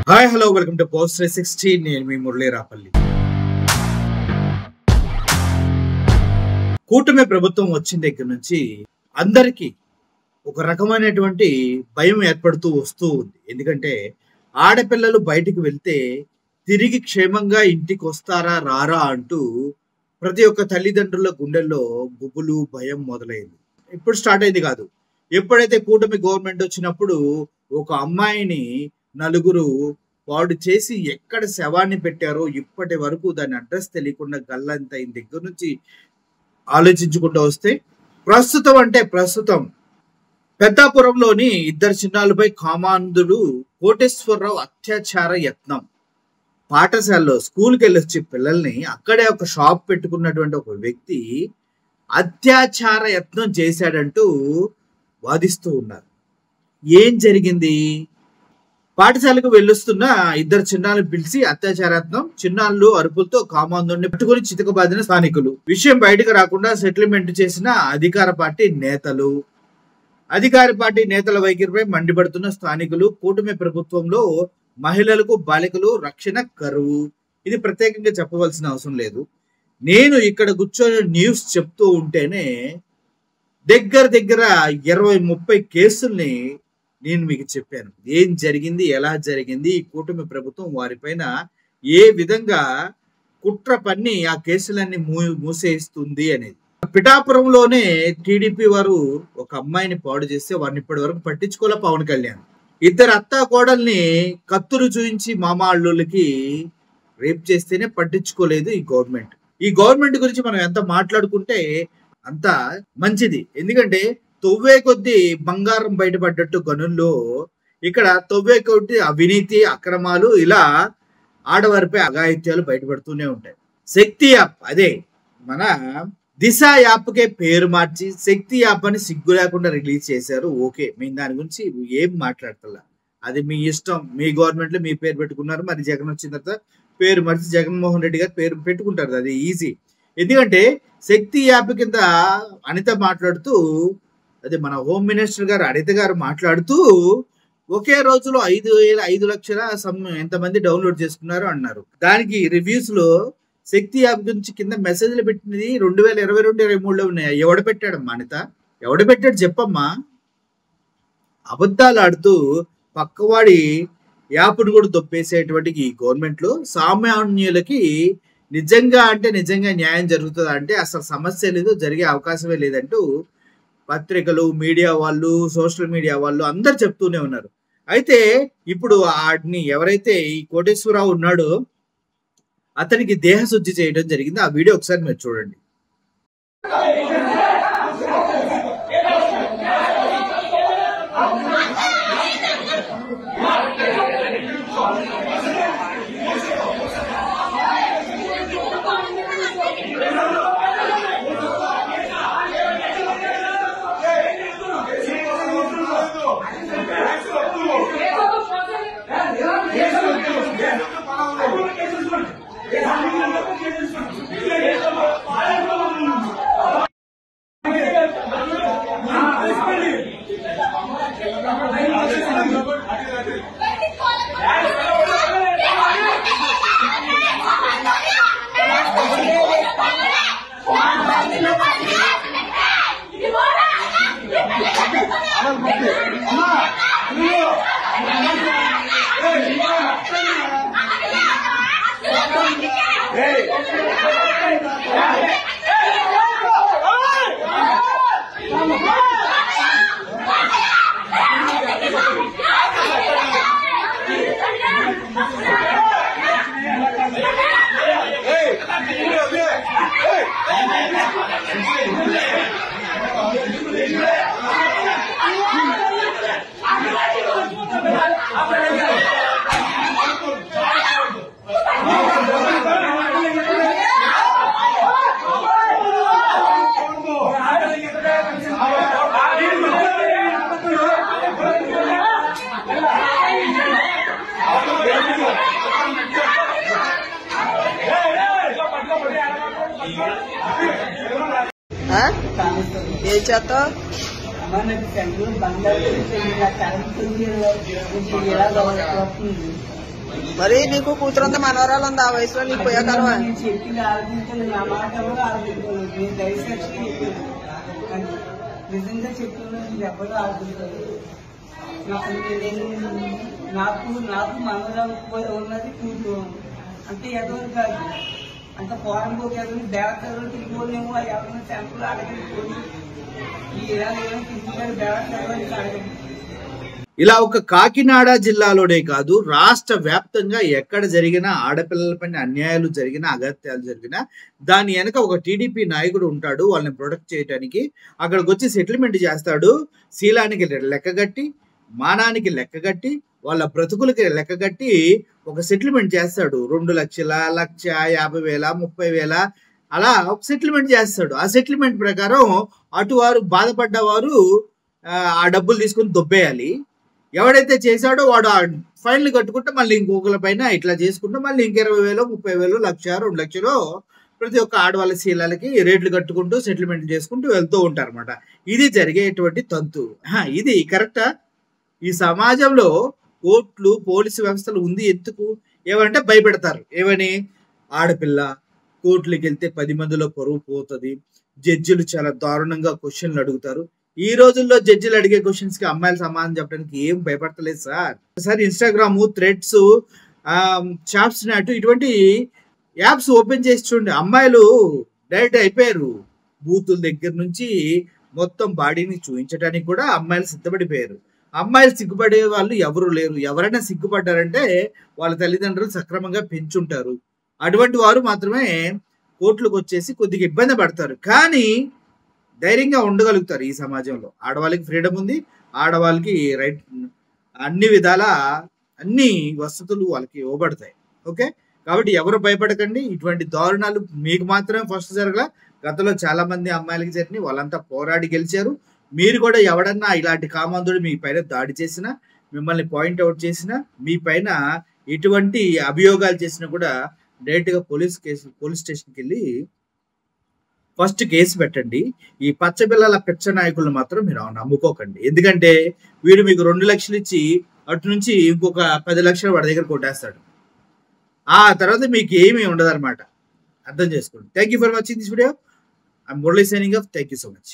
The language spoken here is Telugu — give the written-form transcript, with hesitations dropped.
Hi hello welcome to post 360. నేను మీ మురళీ రాపల్లి. కూటమి ప్రభుత్వం వచ్చిన దగ్గర నుంచి అందరికీ ఒక రకమైనటువంటి భయం ఏర్పడుతూ వస్తూ ఉంది. ఎందుకంటే ఆడపిల్లలు బయటికి వెళ్తే తిరిగి క్షేమంగా ఇంటికి వస్తారా రారా అంటూ ప్రతి ఒక్క తల్లిదండ్రుల గుండెల్లో గుబులు భయం మొదలైంది. ఇప్పుడు స్టార్ట్ అయింది కాదు. ఎప్పుడైతే కూటమి గవర్నమెంట్ వచ్చినప్పుడు ఒక అమ్మాయిని నలుగురు వాడు చేసి ఎక్కడ శవాన్ని పెట్టారో ఇప్పటి వరకు దాని అడ్రస్ తెలియకుండా గల్లంత అయిన దగ్గర నుంచి ఆలోచించుకుంటూ వస్తే ప్రస్తుతం పెద్దాపురంలోని ఇద్దరు చిన్నారులపై కామాంధుడు కోటేశ్వరరావు అత్యాచార యత్నం. పాఠశాలలో స్కూల్కి వెళ్ళొచ్చి పిల్లల్ని అక్కడే ఒక షాప్ పెట్టుకున్నటువంటి ఒక వ్యక్తి అత్యాచార యత్నం చేశాడంటూ వాదిస్తూ ఉన్నారు. ఏం జరిగింది? పాఠశాలకు వెళ్ళొస్తున్న ఇద్దరు చిన్నాలను పిలిచి అత్యాచారాత్మకం చిన్నాళ్ళు అరుపులతో కామాంధుడిని పట్టుకుని చితకబాదిన స్థానికులు. విషయం బయటకు రాకుండా సెటిల్మెంట్ చేసిన అధికార పార్టీ నేతల వైఖరిపై మండిపడుతున్న స్థానికులు. కూటమి ప్రభుత్వంలో మహిళలకు బాలికలు రక్షణ కరువు. ఇది ప్రత్యేకంగా చెప్పవలసిన అవసరం లేదు. నేను ఇక్కడ కూర్చొని న్యూస్ చెప్తూ ఉంటేనే దగ్గర 20-30 కేసుల్ని నేను మీకు చెప్పాను. ఏం జరిగింది, ఎలా జరిగింది, ఈ కూటమి ప్రభుత్వం వారిపైన ఏ విధంగా కుట్ర పన్ని ఆ కేసులన్నీ మూసేస్తుంది అనేది. పిఠాపురంలోనే టీడీపీ వారు ఒక అమ్మాయిని పాడు చేస్తే వారిని ఇప్పటి వరకు పట్టించుకోలే పవన్ కళ్యాణ్. ఇద్దరు అత్తా కోడల్ని కత్తులు చూయించి మామ అల్లుళ్ళకి రేప్ చేస్తేనే పట్టించుకోలేదు ఈ గవర్నమెంట్. ఈ గవర్నమెంట్ గురించి మనం ఎంత మాట్లాడుకుంటే అంత మంచిది. ఎందుకంటే తొవ్వే కొద్దీ బంగారం బయటపడ్డట్టు గనుల్లో ఇక్కడ తొవ్వే కొద్దీ అవినీతి అక్రమాలు ఇలా ఆడవారిపై అఘాయిత్యాలు బయటపడుతూనే ఉంటాయి. శక్తి యాప్ అదే మన దిశ యాప్కే పేరు మార్చి శక్తి యాప్ అని సిగ్గు లేకుండా రిలీజ్ చేశారు. ఓకే, మేము దాని గురించి ఏం మాట్లాడతలా, అది మీ ఇష్టం. మీ గవర్నమెంట్ లో మీ పేరు పెట్టుకున్నారు, మరి జగన్ వచ్చిన తర్వాత పేరు మార్చి జగన్మోహన్ రెడ్డి గారు పేరు పెట్టుకుంటారు. అది ఈజీ. ఎందుకంటే శక్తి యాప్ కింద అనిత మాట్లాడుతూ, అదే మన హోమ్ మినిస్టర్ గారు అనిత గారు మాట్లాడుతూ ఒకే రోజులో 5 లక్షల ఎంతమంది డౌన్లోడ్ చేసుకున్నారు అన్నారు. దానికి రివ్యూస్ లో శక్తి యాప్ గురించి కింద మెసేజ్లు పెట్టినది 2022-23లో ఉన్నాయి. ఎవడ పెట్టాడమ్మా అనిత? ఎవడ పెట్టాడు చెప్పమ్మా? అబద్ధాలు ఆడుతూ పక్కవాడి యాప్ను కూడా దొప్పేసేటువంటి ఈ గవర్నమెంట్ లో సామాన్యులకి నిజంగా న్యాయం జరుగుతుందా అంటే అసలు సమస్య లేదు, జరిగే అవకాశమే లేదంటూ పత్రికలు, మీడియా వాళ్ళు, సోషల్ మీడియా వాళ్ళు అందరు చెప్తూనే ఉన్నారు. అయితే ఇప్పుడు వాడిని ఎవరైతే ఈ కోటేశ్వరరావు ఉన్నాడో అతనికి దేహశుద్ధి చేయడం జరిగింది. ఆ వీడియో ఒకసారి మీరు చూడండి. ఏ చేత మనకు బంగారు కరెంట్ మరి నీకు కూతురుంది మనవరాలు ఉంది ఆ వయసులో నీకు పోయాకలవా? నేను చెప్పింది ఆలోచించాలి, నా మాట ఎవరు ఆలోచించాలి. నేను దయచేసి చెప్పాను, నిజంగా చెప్తున్నాను, ఎవరు ఆలోచించాలి. నాకు మనవరాలు ఉన్నది కూతురు, అంటే ఎదవరు కాదు, అంత పోరం పోకేదో దేవతలు తిరిగిపోలేము. ఎవరైనా శాంపుల్ అడగని ఈ ఇలా తీసుకెళ్ళి దేవతలు అడగండి. ఇలా ఒక కాకినాడ జిల్లాలోనే కాదు, రాష్ట్ర వ్యాప్తంగా ఎక్కడ జరిగినా ఆడపిల్లలపైన అన్యాయాలు జరిగినా, అగత్యాలు జరిగినా దాని వెనక ఒక టీడీపీ నాయకుడు ఉంటాడు. వాళ్ళని ప్రొటెక్ట్ చేయడానికి అక్కడికి వచ్చి సెటిల్మెంట్ చేస్తాడు. శీలానికి లెక్కగట్టి, మానానికి లెక్కగట్టి, వాళ్ళ బ్రతుకులకి లెక్కగట్టి ఒక సెటిల్మెంట్ చేస్తాడు. 2 లక్షల, 1,50,000, 30,000 అలా ఒక సెటిల్మెంట్ చేస్తాడు. ఆ సెటిల్మెంట్ ప్రకారం అటువారు బాధపడ్డవారు ఆ డబ్బులు తీసుకుని దొబ్బేయాలి. ఎవడైతే చేశాడో వాడు ఆ ఫైన్లు కట్టుకుంటే మళ్ళీ ఇంకొకరి పైన ఇట్లా చేసుకుంటే మళ్ళీ ఇంక 20,000, 30,000, 1,00,000, 2 లక్షలు ప్రతి ఒక్క ఆడవాళ్ళ శీలాలకి రేట్లు కట్టుకుంటూ సెటిల్మెంట్ చేసుకుంటూ వెళ్తూ ఉంటారు అనమాట. ఇది జరిగేటువంటి తంతు. ఇది కరెక్టా? ఈ సమాజంలో కోర్టులు, పోలీసు వ్యవస్థలు ఉంది ఎందుకు? ఏమంటే భయపెడతారు. ఏమని? ఆడపిల్ల కోర్టులకు వెళ్తే 10 మందిలో పరువు పోతుంది, జడ్జిలు చాలా దారుణంగా క్వశ్చన్లు అడుగుతారు. ఈ రోజుల్లో జడ్జిలు అడిగే క్వశ్చన్స్ కి అమ్మాయిలు సమాధానం చెప్పడానికి ఏం భయపడతలేదు సార్. ఇన్స్టాగ్రామ్, థ్రెడ్స్, చాప్స్ నాట్ ఇటువంటి యాప్స్ ఓపెన్ చేసి చూడండి. అమ్మాయిలు డైరెక్ట్ అయిపోయారు. బూతుల దగ్గర నుంచి మొత్తం బాడీని చూపించడానికి కూడా అమ్మాయిలు సిద్ధపడిపోయారు. అమ్మాయిలు సిగ్గుపడే వాళ్ళు ఎవరు లేరు. ఎవరైనా సిగ్గుపడ్డారంటే వాళ్ళ తల్లిదండ్రులు సక్రమంగా పెంచుంటారు. అటువంటి వారు మాత్రమే కోర్టులకు వచ్చేసి కొద్దిగా ఇబ్బంది పడతారు. కానీ ధైర్యంగా ఉండగలుగుతారు. ఈ సమాజంలో ఆడవాళ్ళకి ఫ్రీడమ్ ఉంది, ఆడవాళ్ళకి రైట్, అన్ని విధాల అన్ని వసతులు వాళ్ళకి ఇవ్వబడతాయి. ఓకే, కాబట్టి ఎవరు భయపడకండి. ఇటువంటి దారుణాలు మీకు మాత్రమే ఫస్ట్ జరగల, గతంలో చాలా మంది అమ్మాయిలకి జరిగినాయి. వాళ్ళంతా పోరాడి గెలిచారు. మీరు కూడా ఎవడన్నా ఇలాంటి కామాంధుడు మీ పైన దాడి చేసినా, మిమ్మల్ని పాయింట్అవుట్ చేసినా, మీ పైన ఎటువంటి అభియోగాలు చేసినా కూడా డైరెక్ట్గా పోలీస్ స్టేషన్కి వెళ్ళి ఫస్ట్ కేసు పెట్టండి. ఈ పచ్చపిల్లల పిచ్చ నాయకులను మాత్రం మీరు నమ్ముకోకండి. ఎందుకంటే వీడు మీకు 2 లక్షలు ఇచ్చి అటు నుంచి ఇంకొక 10 లక్షలు వాడి దగ్గర కొట్టేస్తాడు. ఆ తర్వాత మీకు ఏమీ ఉండదు అనమాట. అర్థం చేసుకోండి. Thank you for watching this video. I'm Murali signing off. Thank you so much.